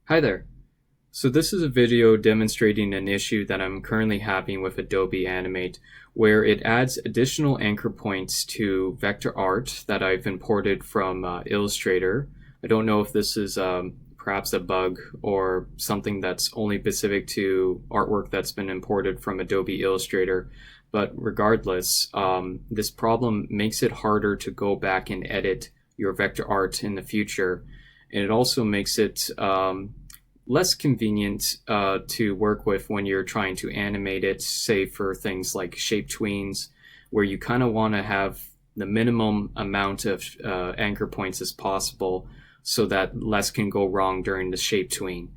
Hi there. So this is a video demonstrating an issue that I'm currently having with Adobe Animate, where it adds additional anchor points to vector art that I've imported from Illustrator. I don't know if this is perhaps a bug or something that's only specific to artwork that's been imported from Adobe Illustrator, but regardless, this problem makes it harder to go back and edit your vector art in the future. And it also makes it less convenient to work with when you're trying to animate it, say for things like shape tweens, where you kind of want to have the minimum amount of anchor points as possible so that less can go wrong during the shape tween.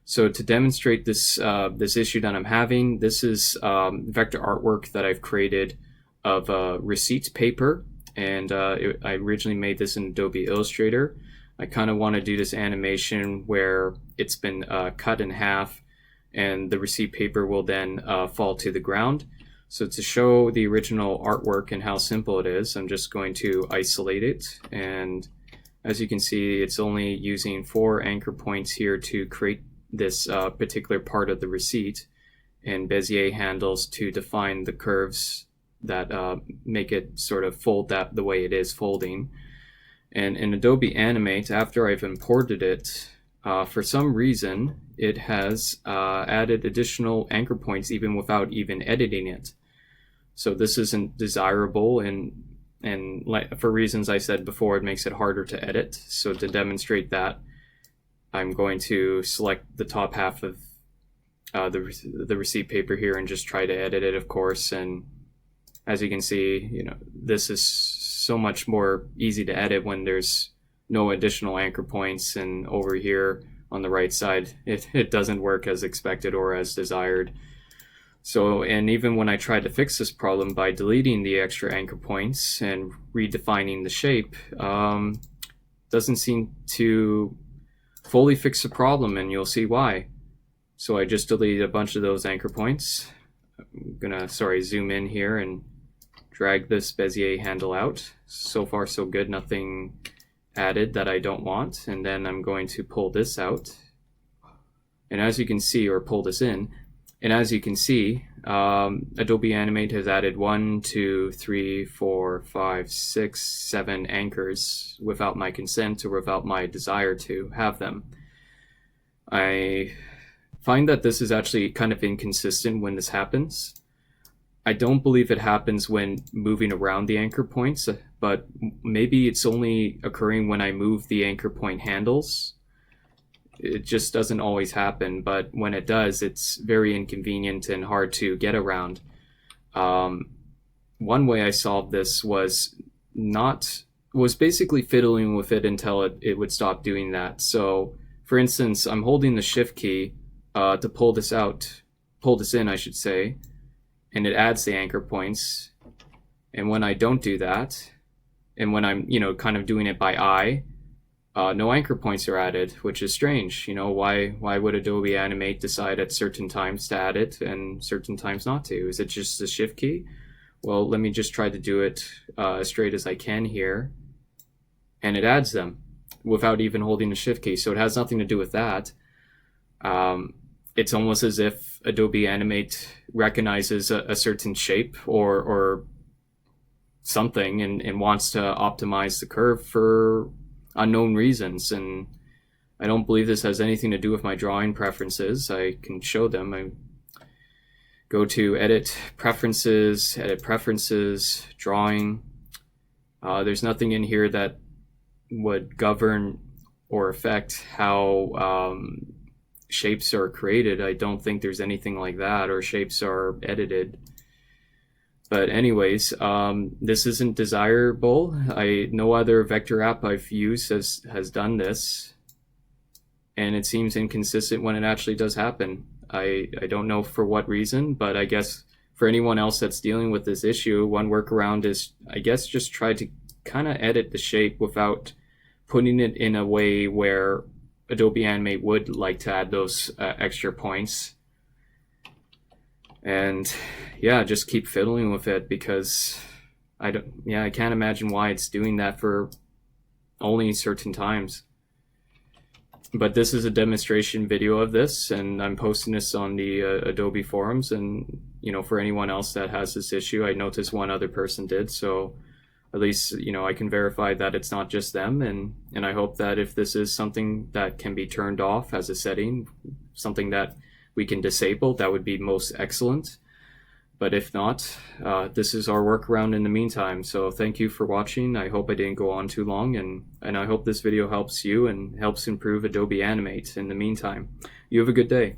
So to demonstrate this issue that I'm having, this is vector artwork that I've created of receipt paper, and I originally made this in Adobe Illustrator. I kind of want to do this animation where it's been cut in half and the receipt paper will then fall to the ground. So to show the original artwork and how simple it is, I'm just going to isolate it. And as you can see, it's only using 4 anchor points here to create this particular part of the receipt, and Bezier handles to define the curves that make it sort of fold that the way it is folding. And in Adobe Animate, after I've imported it, for some reason, it has added additional anchor points even without even editing it. So this isn't desirable, and for reasons I said before, it makes it harder to edit. So to demonstrate that, I'm going to select the top half of the receipt paper here and just try to edit it, of course. And as you can see, this is so much more easy to edit when there's no additional anchor points, and over here on the right side it doesn't work as expected or as desired. So, and even when I tried to fix this problem by deleting the extra anchor points and redefining the shape, doesn't seem to fully fix the problem, and you'll see why. So I just deleted a bunch of those anchor points. I'm gonna zoom in here and drag this Bezier handle out. So far so good, nothing added that I don't want. And then I'm going to pull this out. And as you can see, or pull this in, and as you can see, Adobe Animate has added 1, 2, 3, 4, 5, 6, 7 anchors without my consent or without my desire to have them. I find that this is actually kind of inconsistent when this happens. I don't believe it happens when moving around the anchor points, but maybe it's only occurring when I move the anchor point handles. It just doesn't always happen, but when it does, it's very inconvenient and hard to get around. One way I solved this was basically fiddling with it until it would stop doing that. So for instance, I'm holding the shift key to pull this in, I should say, and it adds the anchor points. And when I don't do that, and when I'm kind of doing it by eye, no anchor points are added, which is strange. Why would Adobe Animate decide at certain times to add it and certain times not to? Is it just the shift key? Well, let me just try to do it as straight as I can here, and it adds them without even holding the shift key. So it has nothing to do with that. It's almost as if Adobe Animate recognizes a certain shape or something and wants to optimize the curve for unknown reasons. And I don't believe this has anything to do with my drawing preferences. I can show them. I go to Edit Preferences, Drawing. There's nothing in here that would govern or affect how shapes are created. I don't think there's anything like that, or shapes are edited. But anyways, this isn't desirable. No other vector app I've used has done this, and it seems inconsistent when it actually does happen. I don't know for what reason, but I guess for anyone else that's dealing with this issue, one workaround is, I guess, just try to kind of edit the shape without putting it in a way where Adobe Animate would like to add those extra points. And yeah, just keep fiddling with it, because I can't imagine why it's doing that for only certain times. But this is a demonstration video of this, and I'm posting this on the Adobe forums. And for anyone else that has this issue, I noticed one other person did, so at least I can verify that it's not just them. And I hope that if this is something that can be turned off as a setting, something that we can disable, that would be most excellent. But if not, this is our workaround in the meantime. So thank you for watching. I hope I didn't go on too long, and I hope this video helps you and helps improve Adobe Animate in the meantime. You have a good day.